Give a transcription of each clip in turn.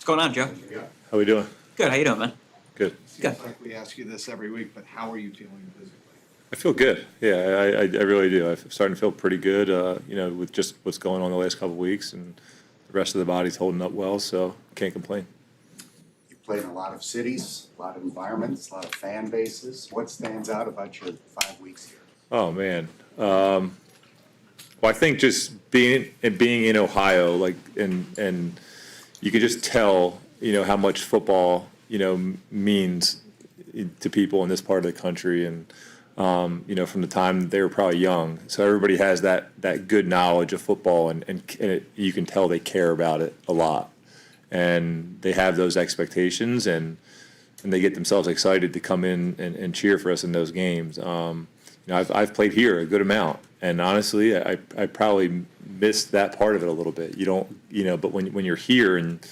going on, Joe? How we doing? Good. How you doing, man? Good. Good. Seems like we ask you this every week, but how are you feeling physically? I feel good. Yeah, I really do. I'm starting to feel pretty good, with just what's going on the last couple of weeks, and the rest of the body's holding up well, so can't complain. You played in a lot of cities, a lot of environments, a lot of fan bases. What stands out about your 5 weeks here? Oh, man. Well, I think just being in Ohio, and you could just tell, how much football, means to people in this part of the country, and from the time they were probably young. So everybody has that good knowledge of football, and you can tell they care about it a lot. And they have those expectations, and they get themselves excited to come in and cheer for us in those games. I've played here a good amount, and honestly, I probably missed that part of it a little bit. You don't, but when you're here and,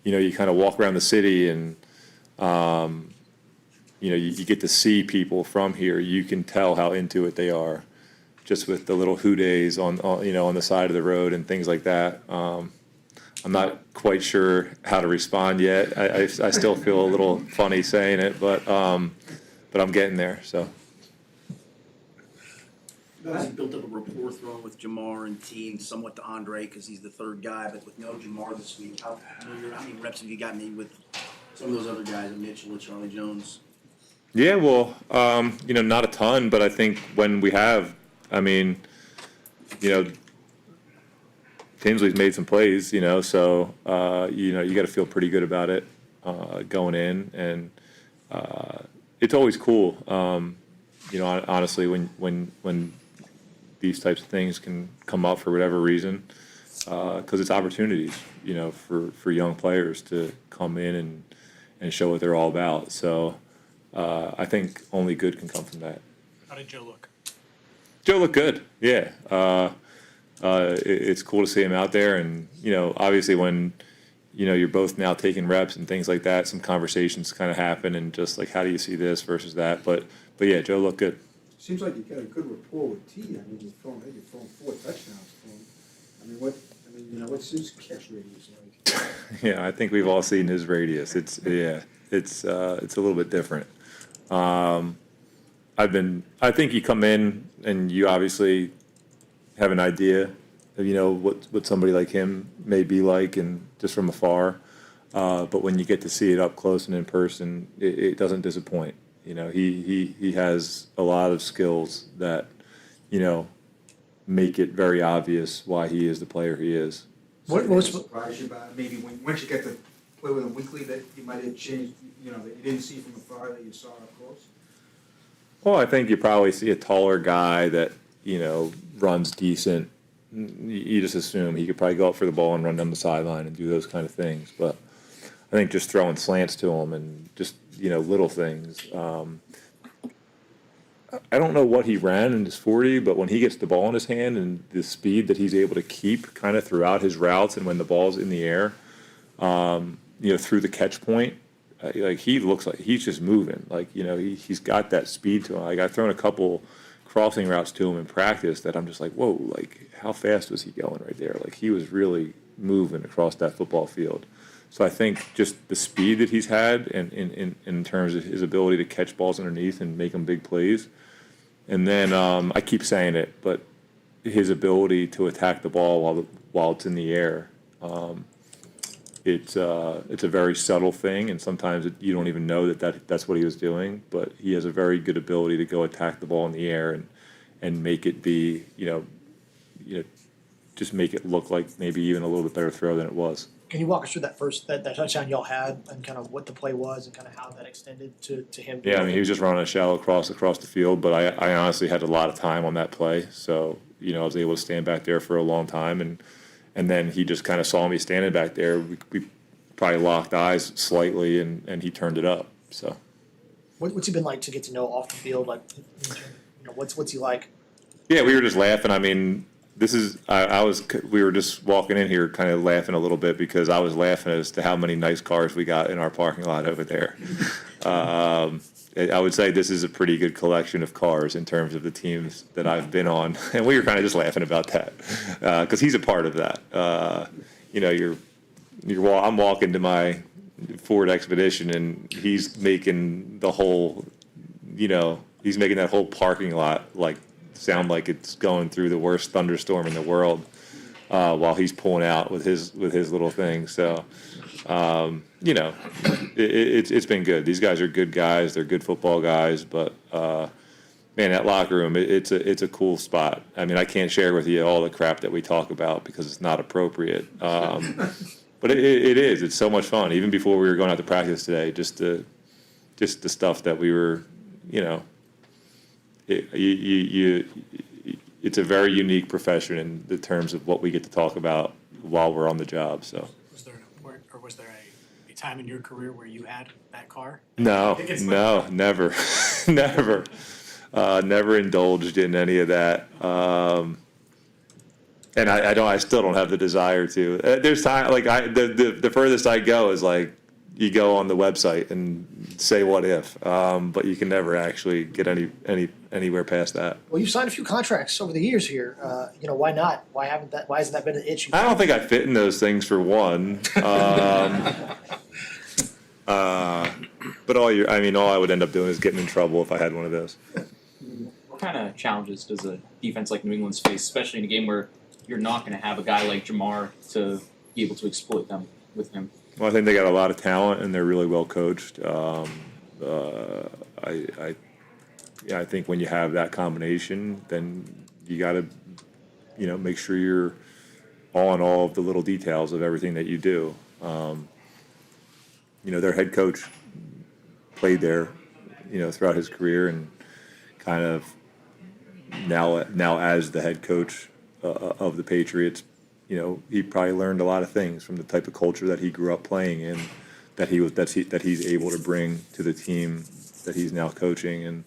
you kind of walk around the city and, you get to see people from here, you can tell how into it they are, just with the little hoo-days on the side of the road and things like that. I'm not quite sure how to respond yet. I still feel a little funny saying it, but I'm getting there. So. You guys built up a rapport throwing with Jamar and T and somewhat to Andre because he's the third guy, but with no Jamar this week, how many reps have you gotten with some of those other guys, Mitchell and Charlie Jones? Yeah, well, not a ton, but I think when we have, Tinsley's made some plays, so, you got to feel pretty good about it going in. And it's always cool, honestly, when these types of things can come up for whatever reason, because it's opportunities, for young players to come in and show what they're all about. So I think only good can come from that. How did Joe look? Joe looked good, yeah. It's cool to see him out there, and obviously when you're both now taking reps and things like that, some conversations kind of happen, and just like, how do you see this versus that? But yeah, Joe looked good. Seems like you got a good rapport with T. You've thrown 4 touchdowns for him. What's his catch radius like? Yeah, I think we've all seen his radius. It's a little bit different. I think you come in and you obviously have an idea of, what somebody like him may be like, and just from afar. But when you get to see it up close and in person, it doesn't disappoint. He has a lot of skills that, make it very obvious why he is the player he is. What surprised you about it? Maybe once you get to play with him weekly, that you might have changed, that you didn't see from afar that you saw up close? Well, I think you probably see a taller guy that, runs decent. You just assume he could probably go up for the ball and run down the sideline and do those kind of things. But I think just throwing slants to him and just, little things. I don't know what he ran in his 40, but when he gets the ball in his hand and the speed that he's able to keep kind of throughout his routes, and when the ball's in the air, through the catch point, he looks like he's just moving. He's got that speed to him. I've thrown a couple crossing routes to him in practice that I'm just like, whoa, how fast was he going right there? He was really moving across that football field. So I think just the speed that he's had and in terms of his ability to catch balls underneath and make them big plays. And then I keep saying it, but his ability to attack the ball while it's in the air. It's a very subtle thing, and sometimes you don't even know that's what he was doing. But he has a very good ability to go attack the ball in the air and make it be, just make it look like maybe even a little bit better throw than it was. Can you walk us through that touchdown y'all had and kind of what the play was and kind of how that extended to him? Yeah, he was just running a shallow cross across the field, but I honestly had a lot of time on that play, so I was able to stand back there for a long time, and then he just kind of saw me standing back there. We probably locked eyes slightly, and he turned it up. So, What's he been like to get to know off the field? What's he like? Yeah, we were just laughing. We were just walking in here kind of laughing a little bit because I was laughing as to how many nice cars we got in our parking lot over there. I would say this is a pretty good collection of cars in terms of the teams that I've been on. And we were kind of just laughing about that because he's a part of that. I'm walking to my Ford Expedition, and he's making the whole, he's making that whole parking lot like sound like it's going through the worst thunderstorm in the world, while he's pulling out with his little thing. So, it's been good. These guys are good guys. They're good football guys, but man, that locker room, it's a cool spot. I mean, I can't share with you all the crap that we talk about because it's not appropriate. But it is. It's so much fun. Even before we were going out to practice today, just the stuff that we were, it's a very unique profession in the terms of what we get to talk about while we're on the job. So. Was there a time in your career where you had that car? No, never, never, never indulged in any of that. And I still don't have the desire to. There's time, like the furthest I go is like you go on the website and say what if, but you can never actually get anywhere past that. Well, you've signed a few contracts over the years here. Why not? Why hasn't that been an issue? I don't think I fit in those things for one. But all I would end up doing is getting in trouble if I had one of those. What kind of challenges does a defense like New England's face, especially in a game where you're not going to have a guy like Jamar to be able to exploit them with him? Well, I think they got a lot of talent and they're really well coached. I think when you have that combination, then you got to, make sure you're on all of the little details of everything that you do. Their head coach played there, throughout his career, and kind of now as the head coach of the Patriots, he probably learned a lot of things from the type of culture that he grew up playing in, that he's able to bring to the team that he's now coaching, and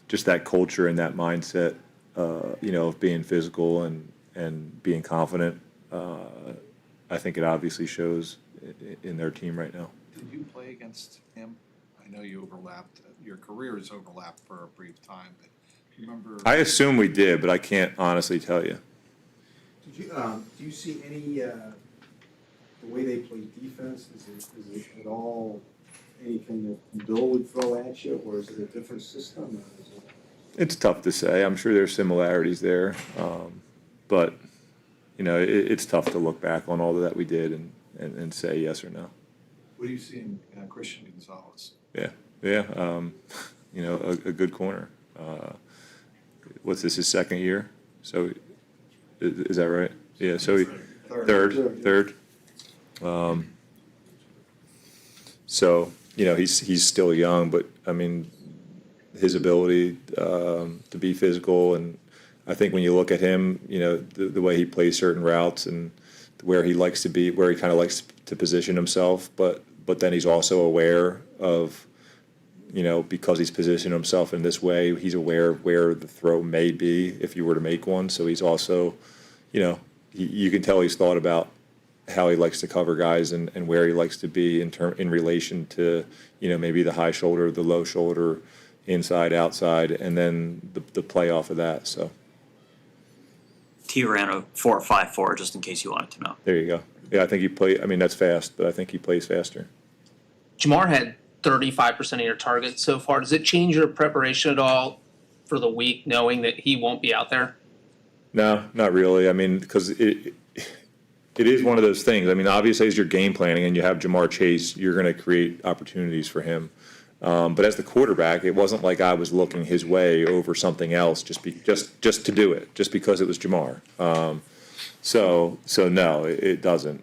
just that culture and that mindset, of being physical and being confident. I think it obviously shows in their team right now. Did you play against him? I know you overlapped, your careers overlapped for a brief time, but do you remember? I assume we did, but I can't honestly tell you. Did you, do you see any, the way they play defense, is it at all anything that Bill would throw at you, or is it a different system? Or is it... It's tough to say. I'm sure there's similarities there, but it's tough to look back on all that we did and say yes or no. What do you see in Christian Gonzalez? Yeah, a good corner. What's this, his second year? So is that right? Yeah. So third. So he's still young, but I mean, his ability to be physical, and I think when you look at him, the way he plays certain routes and where he likes to be, where he kind of likes to position himself, but then he's also aware of, because he's positioned himself in this way, he's aware of where the throw may be if you were to make one. So he's also, you can tell he's thought about how he likes to cover guys and where he likes to be in relation to, maybe the high shoulder, the low shoulder, inside, outside, and then the play off of that. So T ran a 4.54, just in case you wanted to know. there you go. Yeah, I think that's fast, but I think he plays faster. Jamar had 35% of your targets so far. Does it change your preparation at all for the week, knowing that he won't be out there? No, not really. I mean, because it is one of those things. I mean, obviously, as you're game planning and you have Jamar Chase, you're going to create opportunities for him. But as the quarterback, it wasn't like I was looking his way over something else just to do it, just because it was Jamar. So no, it doesn't.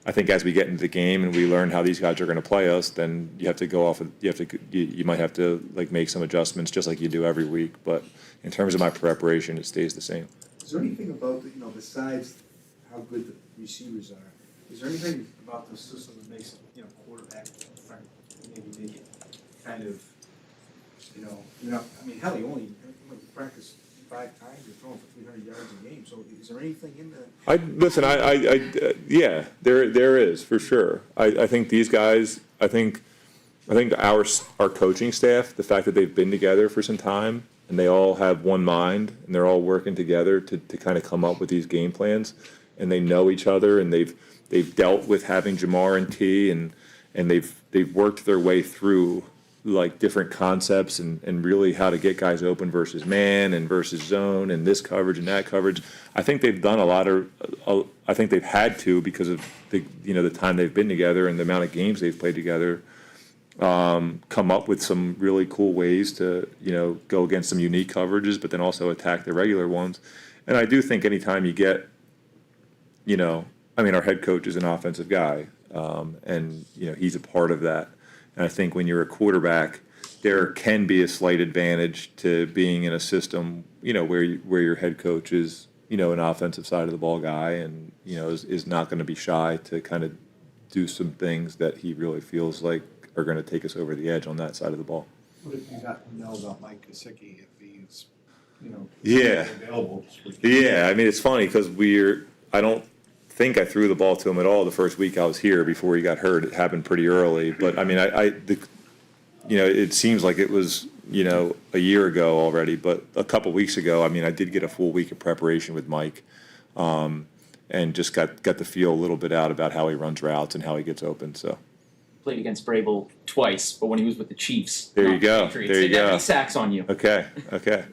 I think as we get into the game and we learn how these guys are going to play us, then you have to go off. You might have to make some adjustments, just like you do every week. But in terms of my preparation, it stays the same. Is there anything about, besides how good the receivers are, is there anything about the system that makes, quarterback maybe make it kind of, hell, you only practice 5 times, you're throwing for 300 yards a game. So is there anything in the? Yeah, there is for sure. I think these guys. I think our coaching staff, the fact that they've been together for some time and they all have one mind and they're all working together to kind of come up with these game plans. and they know each other, and they've dealt with having Jamar and T, and they've worked their way through like different concepts and really how to get guys open versus man and versus zone and this coverage and that coverage. I think they've done a lot of. I think they've had to because of the time they've been together and the amount of games they've played together. Come up with some really cool ways to go against some unique coverages, but then also attack the regular ones. And I do think anytime you get, our head coach is an offensive guy, and he's a part of that. And I think when you're a quarterback, there can be a slight advantage to being in a system, where your head coach is, an offensive side of the ball guy, and is not going to be shy to kind of do some things that he really feels like are going to take us over the edge on that side of the ball. What have you got to know about Mike Gesicki if he's, Yeah. available this week? Yeah, I mean, it's funny because I don't think I threw the ball to him at all the first week I was here before he got hurt. It happened pretty early, but I mean, it seems like it was, a year ago already, but a couple weeks ago, I mean, I did get a full week of preparation with Mike, and just got to feel a little bit out about how he runs routes and how he gets open, so. Played against Brable twice, but when he was with the Chiefs, There not you the go. Patriots, There you they got go. any sacks on you. Okay. That's good.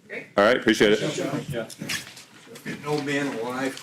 Great. All right, appreciate it. No man alive